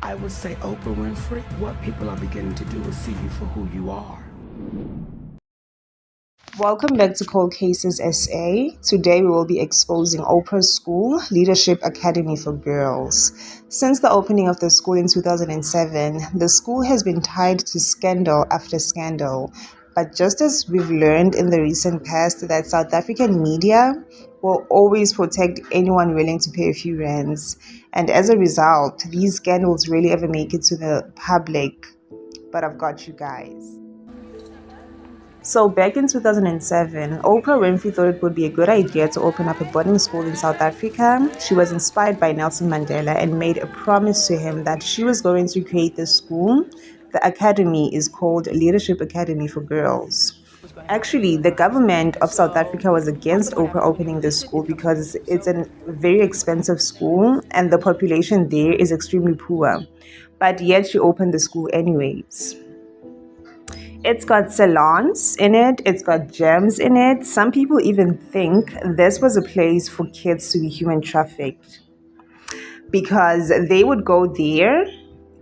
I would say, Oprah Winfrey, what people are beginning to do is see you for who you are. Welcome back to Cold Cases SA. Today we will be exposing Oprah's school, Leadership Academy for Girls. Since the opening of the school in 2007, the school has been tied to scandal after scandal. But just as we've learned in the recent past that South African media will always protect anyone willing to pay a few rands. And as a result, these scandals rarely ever make it to the public. But I've got you guys. So back in 2007, Oprah Winfrey thought it would be a good idea to open up a boarding school in South Africa. She was inspired by Nelson Mandela and made a promise to him that she was going to create this school. The academy is called Leadership Academy for Girls. Actually, the government of South Africa was against Oprah opening this school because it's a very expensive school and the population there is extremely poor. But yet she opened the school anyways. It's got salons in it, it's got gyms in it. Some people even think this was a place for kids to be human trafficked because they would go there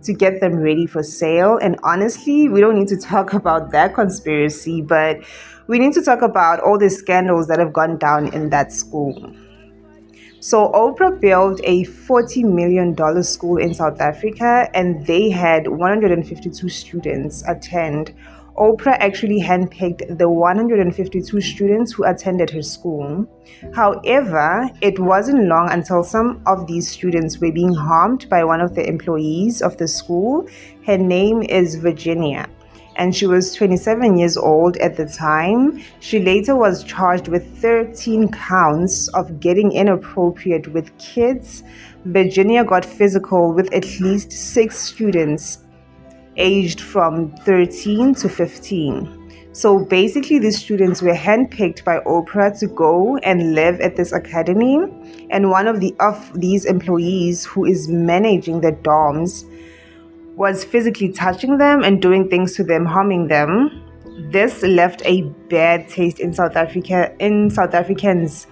to get them ready for sale. And honestly, we don't need to talk about that conspiracy, but we need to talk about all the scandals that have gone down in that school. So Oprah built a $40 million school in South Africa and they had 152 students attend. Oprah actually handpicked the 152 students who attended her school. However, it wasn't long until some of these students were being harmed by one of the employees of the school. Her name is Virginia, and she was 27 years old at the time. She later was charged with 13 counts of getting inappropriate with kids. Virginia got physical with at least 6 students aged from 13 to 15. So basically, these students were handpicked by Oprah to go and live at this academy. And one of these employees who is managing the dorms was physically touching them and doing things to them, harming them. This left a bad taste in South Africans'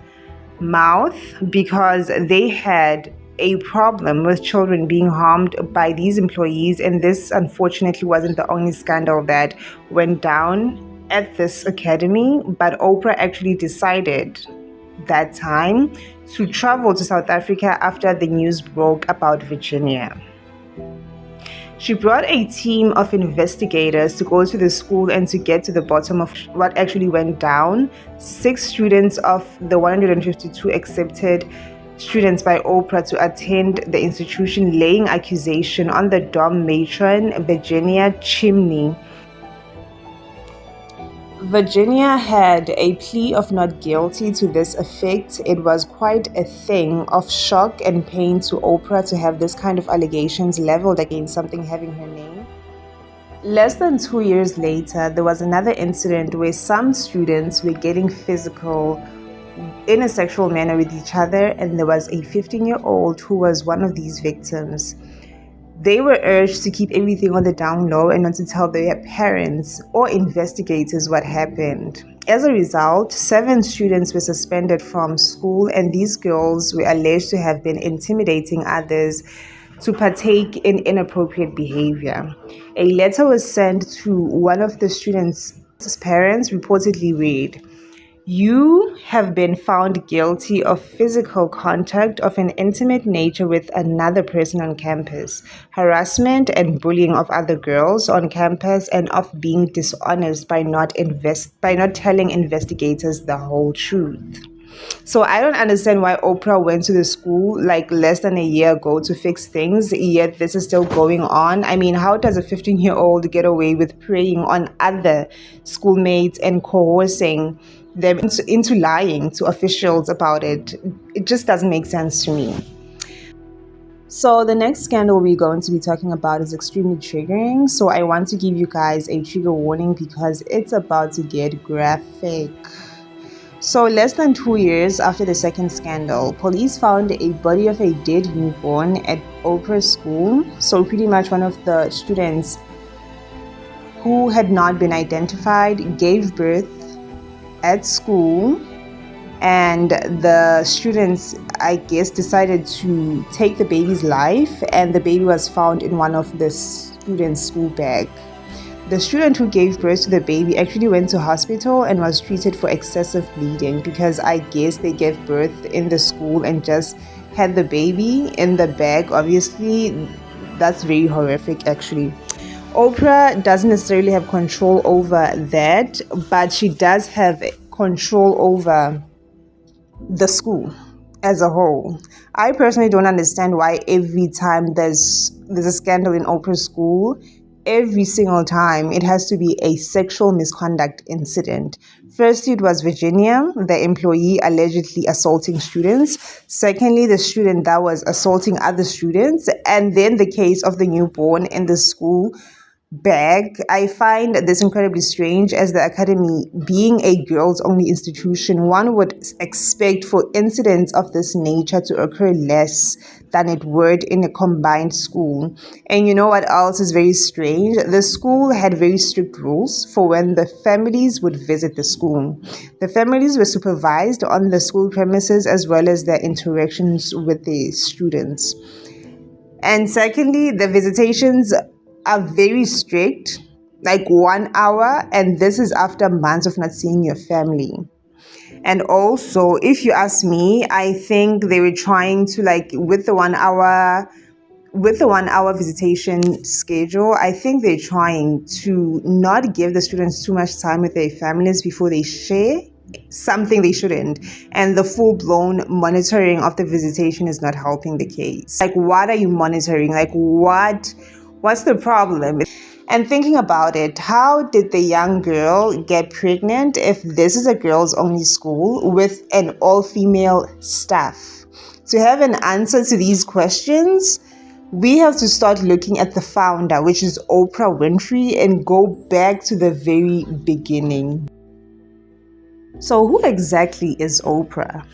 mouth because they had a problem with children being harmed by these employees, and this unfortunately wasn't the only scandal that went down at this academy. But Oprah actually decided that time to travel to South Africa after the news broke about Virginia. She brought a team of investigators to go to the school and to get to the bottom of what actually went down. 6 students of the 152 accepted students by Oprah to attend the institution, laying accusation on the dorm matron, Virginia Chimney. Virginia had a plea of not guilty to this effect. It was quite a thing of shock and pain to Oprah to have this kind of allegations leveled against something having her name. Less than 2 years later, there was another incident where some students were getting physical in a sexual manner with each other, and there was a 15-year-old who was one of these victims. They were urged to keep everything on the down low and not to tell their parents or investigators what happened. As a result, 7 students were suspended from school, and these girls were alleged to have been intimidating others to partake in inappropriate behavior. A letter was sent to one of the students' parents, reportedly read, "You have been found guilty of physical contact of an intimate nature with another person on campus, harassment and bullying of other girls on campus, and of being dishonest by not telling investigators the whole truth." So I don't understand why Oprah went to the school like less than a year ago to fix things, yet this is still going on. I mean, how does a 15-year-old get away with preying on other schoolmates and coercing them into lying to officials about it? It just doesn't make sense to me. So the next scandal we're going to be talking about is extremely triggering. So I want to give you guys a trigger warning because it's about to get graphic. So less than 2 years after the second scandal, police found a body of a dead newborn at Oprah's school. So pretty much one of the students who had not been identified gave birth at school and the students, I guess, decided to take the baby's life, and the baby was found in one of the students' school bag. The student who gave birth to the baby actually went to hospital and was treated for excessive bleeding because I guess they gave birth in the school and just had the baby in the bag. Obviously, that's very horrific actually. Oprah doesn't necessarily have control over that, but she does have control over the school as a whole. I personally don't understand why every time there's a scandal in Oprah's school, every single time it has to be a sexual misconduct incident. Firstly, it was Virginia, the employee allegedly assaulting students. Secondly, the student that was assaulting other students. And then the case of the newborn in the school bag. I find this incredibly strange, as the academy being a girls only institution, one would expect for incidents of this nature to occur less than it would in a combined school. And you know what else is very strange? The school had very strict rules for when the families would visit the school. The families were supervised on the school premises as well as their interactions with the students. And secondly, the visitations are very strict, like 1 hour, and this is after months of not seeing your family. And also, if you ask me, I think they were trying to, like, with the 1 hour visitation schedule, I think they're trying to not give the students too much time with their families before they share something they shouldn't. And the full-blown monitoring of the visitation is not helping the case. Like, what are you monitoring? Like, what's the problem? And thinking about it, how did the young girl get pregnant if this is a girls only school with an all-female staff? To have an answer to these questions, we have to start looking at the founder, which is Oprah Winfrey, and go back to the very beginning. So who exactly is Oprah?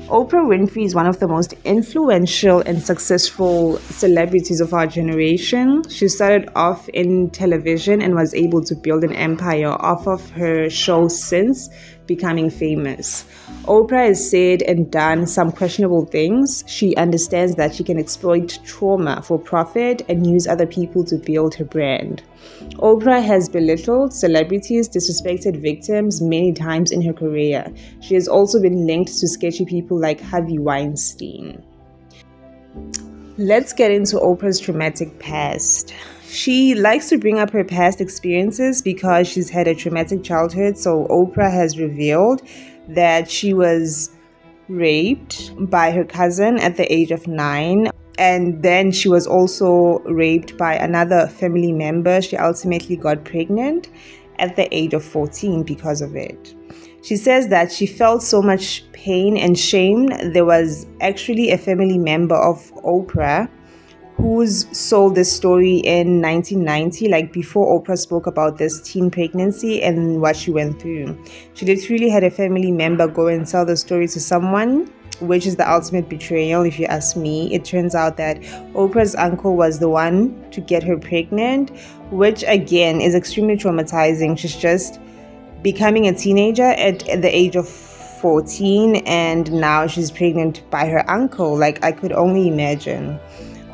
Oprah Winfrey is one of the most influential and successful celebrities of our generation. She started off in television and was able to build an empire off of her show since becoming famous. Oprah has said and done some questionable things. She understands that she can exploit trauma for profit and use other people to build her brand. Oprah has belittled celebrities, disrespected victims many times in her career. She has also been linked to sketchy people like Harvey Weinstein. Let's get into Oprah's traumatic past. She likes to bring up her past experiences because she's had a traumatic childhood. So Oprah has revealed that she was raped by her cousin at the age of 9. And then she was also raped by another family member. She ultimately got pregnant at the age of 14 because of it. She says that she felt so much pain and shame. There was actually a family member of Oprah who's sold this story in 1990, like before Oprah spoke about this teen pregnancy and what she went through. She literally had a family member go and tell the story to someone, which is the ultimate betrayal, if you ask me. It turns out that Oprah's uncle was the one to get her pregnant, which again is extremely traumatizing. She's just becoming a teenager at the age of 14, and now she's pregnant by her uncle. Like, I could only imagine.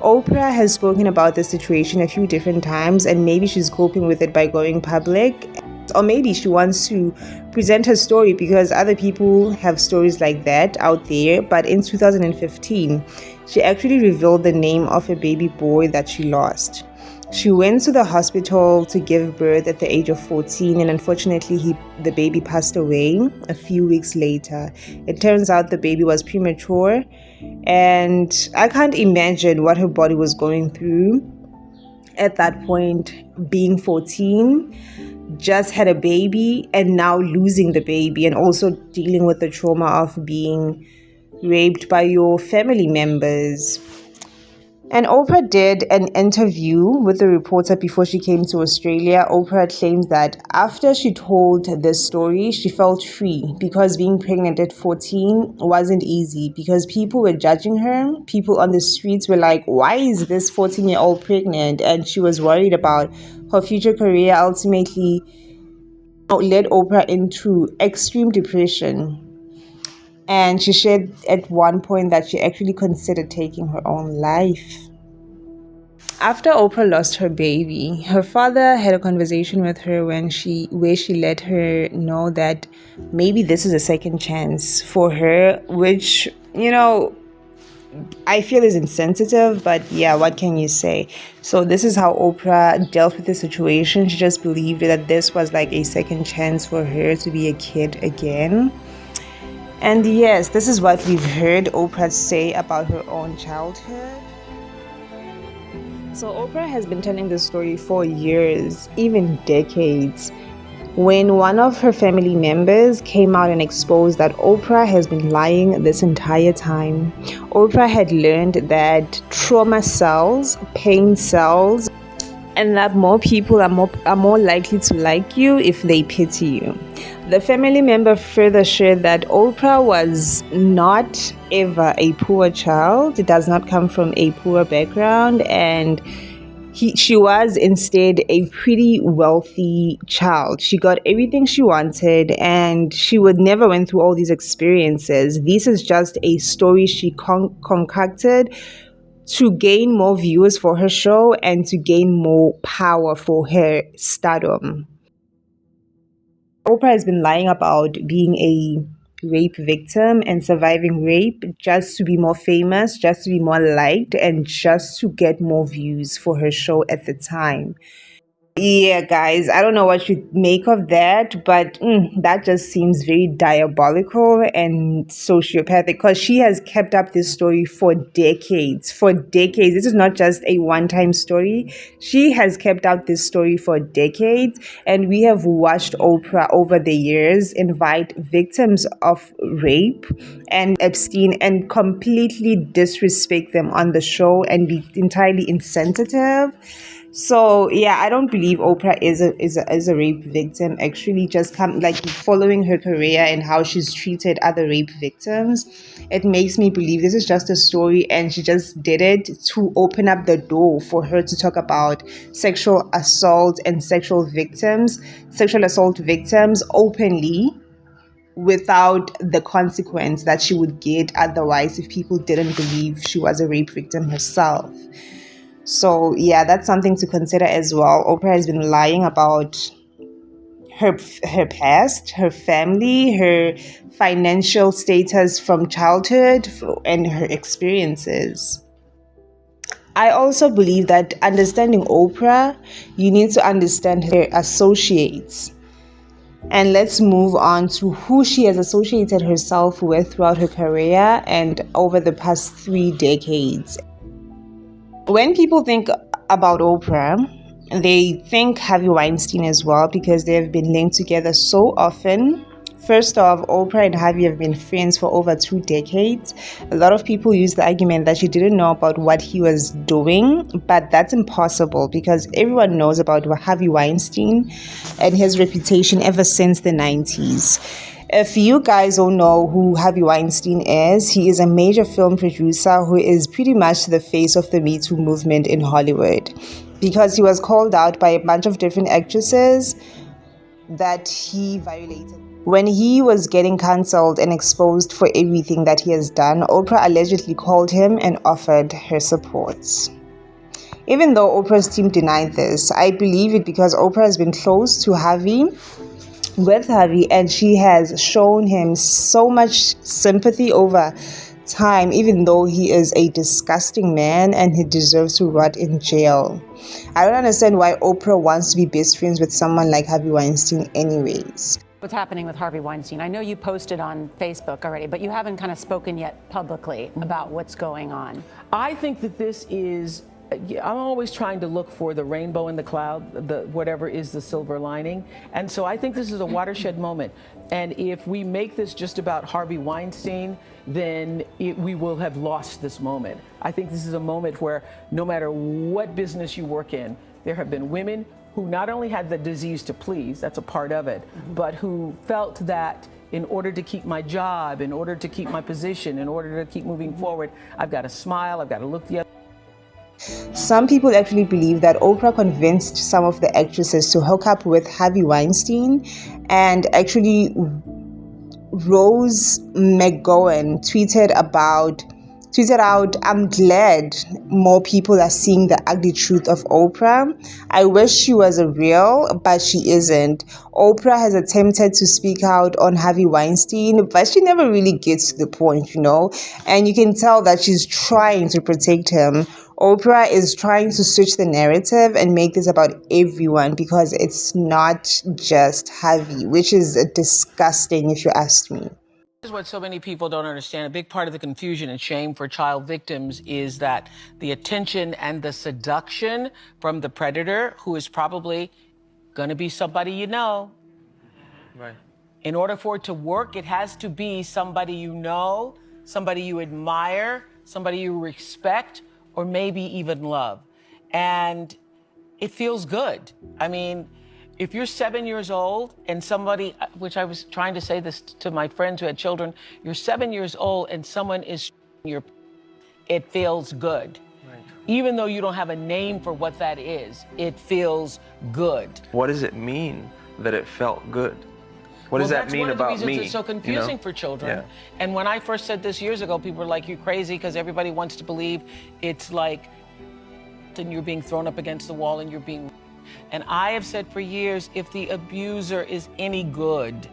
Oprah has spoken about this situation a few different times, and maybe she's coping with it by going public, or maybe she wants to present her story because other people have stories like that out there. But in 2015, she actually revealed the name of a baby boy that she lost. She went to the hospital to give birth at the age of 14, and unfortunately the baby passed away a few weeks later. It turns out the baby was premature, and I can't imagine what her body was going through at that point, being 14, just had a baby, and now losing the baby, and also dealing with the trauma of being raped by your family members. And Oprah did an interview with a reporter before she came to Australia. Oprah claims that after she told this story, she felt free because being pregnant at 14 wasn't easy because people were judging her. People on the streets were like, why is this 14-year-old pregnant? And she was worried about her future career. Ultimately led Oprah into extreme depression. And she shared at one point that she actually considered taking her own life. After Oprah lost her baby, her father had a conversation with her where she let her know that maybe this is a second chance for her, which, I feel is insensitive, but yeah, what can you say? So this is how Oprah dealt with the situation. She just believed that this was like a second chance for her to be a kid again. And yes, this is what we've heard Oprah say about her own childhood. So Oprah has been telling this story for years, even decades. When one of her family members came out and exposed that Oprah has been lying this entire time, Oprah had learned that trauma sells, pain sells, and that more people are more likely to like you if they pity you. The family member further shared that Oprah was not ever a poor child. It does not come from a poor background, and she was instead a pretty wealthy child. She got everything she wanted, and she would never went through all these experiences. This is just a story she concocted to gain more viewers for her show and to gain more power for her stardom. Oprah has been lying about being a rape victim and surviving rape just to be more famous, just to be more liked, and just to get more views for her show at the time. Yeah, guys, I don't know what you make of that, but that just seems very diabolical and sociopathic because she has kept up this story for decades. For decades. This is not just a one-time story. She has kept up this story for decades, and we have watched Oprah over the years invite victims of rape and Epstein and completely disrespect them on the show and be entirely insensitive. So yeah, I don't believe Oprah is a rape victim. Actually, just following her career and how she's treated other rape victims, it makes me believe this is just a story, and she just did it to open up the door for her to talk about sexual assault assault victims openly, without the consequence that she would get otherwise if people didn't believe she was a rape victim herself. So yeah, that's something to consider as well. Oprah has been lying about her past, her family, her financial status from childhood, and her experiences. I also believe that understanding Oprah, you need to understand her associates. And let's move on to who she has associated herself with throughout her career and over the past 3 decades. When people think about Oprah, they think Harvey Weinstein as well, because they have been linked together so often. First off, Oprah and Harvey have been friends for over 2 decades. A lot of people use the argument that she didn't know about what he was doing, but that's impossible because everyone knows about Harvey Weinstein and his reputation ever since the 90s. If you guys don't know who Harvey Weinstein is, he is a major film producer who is pretty much the face of the Me Too movement in Hollywood, because he was called out by a bunch of different actresses that he violated. When he was getting cancelled and exposed for everything that he has done, Oprah allegedly called him and offered her support. Even though Oprah's team denied this, I believe it because Oprah has been close to Harvey, and she has shown him so much sympathy over time, even though he is a disgusting man and he deserves to rot in jail. I don't understand why Oprah wants to be best friends with someone like Harvey Weinstein anyways. What's happening with Harvey Weinstein? I know you posted on Facebook already, but you haven't kind of spoken yet publicly about what's going on. I think that this is, I'm always trying to look for the rainbow in the cloud, whatever is the silver lining. And so I think this is a watershed moment. And if we make this just about Harvey Weinstein, then we will have lost this moment. I think this is a moment where no matter what business you work in, there have been women who not only had the disease to please, that's a part of it, but who felt that in order to keep my job, in order to keep my position, in order to keep moving forward, I've got to smile, I've got to look the other. Some people actually believe that Oprah convinced some of the actresses to hook up with Harvey Weinstein and actually Rose McGowan tweeted out, "I'm glad more people are seeing the ugly truth of Oprah. I wish she was a real, but she isn't. Oprah has attempted to speak out on Harvey Weinstein, but she never really gets to the point, and you can tell that she's trying to protect him. Oprah is trying to switch the narrative and make this about everyone because it's not just Harvey, which is disgusting if you ask me." This is what so many people don't understand. A big part of the confusion and shame for child victims is that the attention and the seduction from the predator, who is probably going to be somebody you know. Right. In order for it to work, it has to be somebody you know, somebody you admire, somebody you respect, or maybe even love. And it feels good. I mean, if you're 7 years old and somebody, which I was trying to say this to my friends who had children, you're 7 years old and someone is it feels good. Right. Even though you don't have a name for what that is, it feels good. What does it mean that it felt good? What does that mean about me? That's one of the reasons it's so confusing for children. Yeah. And when I first said this years ago, people were like, "You're crazy," because everybody wants to believe it's like, and you're being thrown up against the wall and you're being. And I have said for years, if the abuser is any good,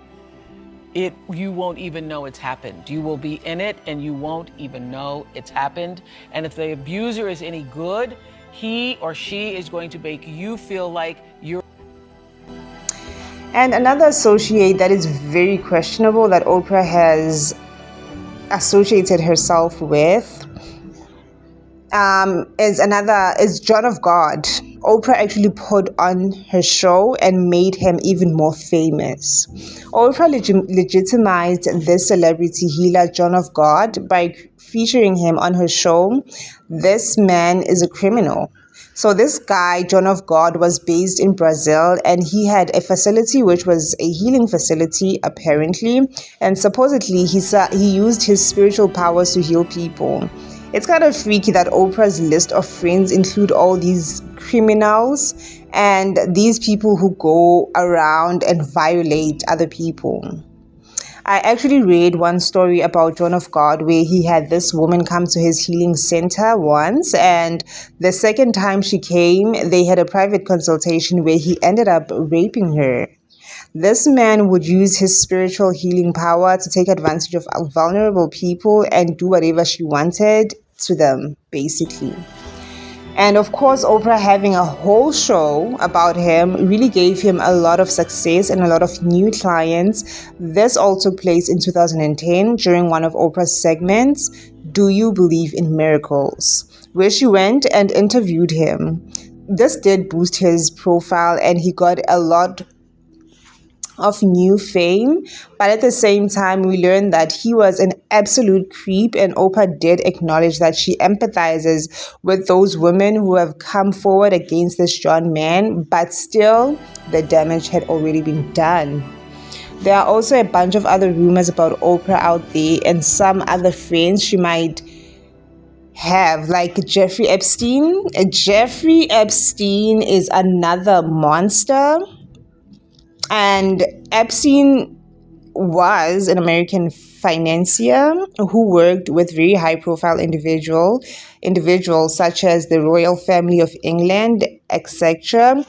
you won't even know it's happened. You will be in it and you won't even know it's happened. And if the abuser is any good, he or she is going to make you feel like you're. And another associate that is very questionable that Oprah has associated herself with is John of God. Oprah actually put on her show and made him even more famous. Oprah legitimized this celebrity healer, John of God, by featuring him on her show. This man is a criminal. So this guy, John of God, was based in Brazil, and he had a facility which was a healing facility, apparently, and supposedly he used his spiritual powers to heal people. It's kind of freaky that Oprah's list of friends include all these criminals and these people who go around and violate other people. I actually read one story about John of God where he had this woman come to his healing center once, and the second time she came, they had a private consultation where he ended up raping her. This man would use his spiritual healing power to take advantage of vulnerable people and do whatever she wanted to them, basically. And of course, Oprah having a whole show about him really gave him a lot of success and a lot of new clients. This all took place in 2010 during one of Oprah's segments, Do You Believe in Miracles?, where she went and interviewed him. This did boost his profile and he got a lot of new fame, but at the same time we learned that he was an absolute creep, and Oprah did acknowledge that she empathizes with those women who have come forward against this John man, but still the damage had already been done. There are also a bunch of other rumors about Oprah out there and some other friends she might have, like Jeffrey Epstein. Jeffrey Epstein is another monster. And Epstein was an American financier who worked with very high-profile individuals such as the royal family of England, etc.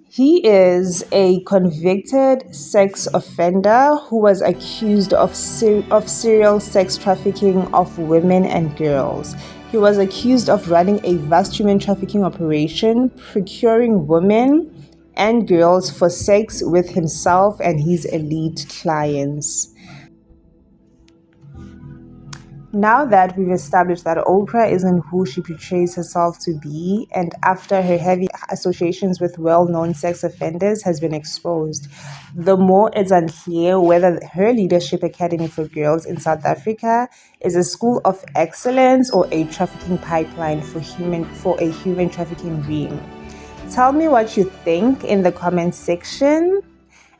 He is a convicted sex offender who was accused of serial sex trafficking of women and girls. He was accused of running a vast human trafficking operation, procuring women and girls for sex with himself and his elite clients. Now that we've established that Oprah isn't who she portrays herself to be, and after her heavy associations with well-known sex offenders has been exposed, the more it's unclear whether her Leadership Academy for Girls in South Africa is a school of excellence or a trafficking pipeline for a human trafficking ring. Tell me what you think in the comment section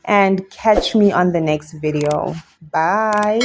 and catch me on the next video. Bye.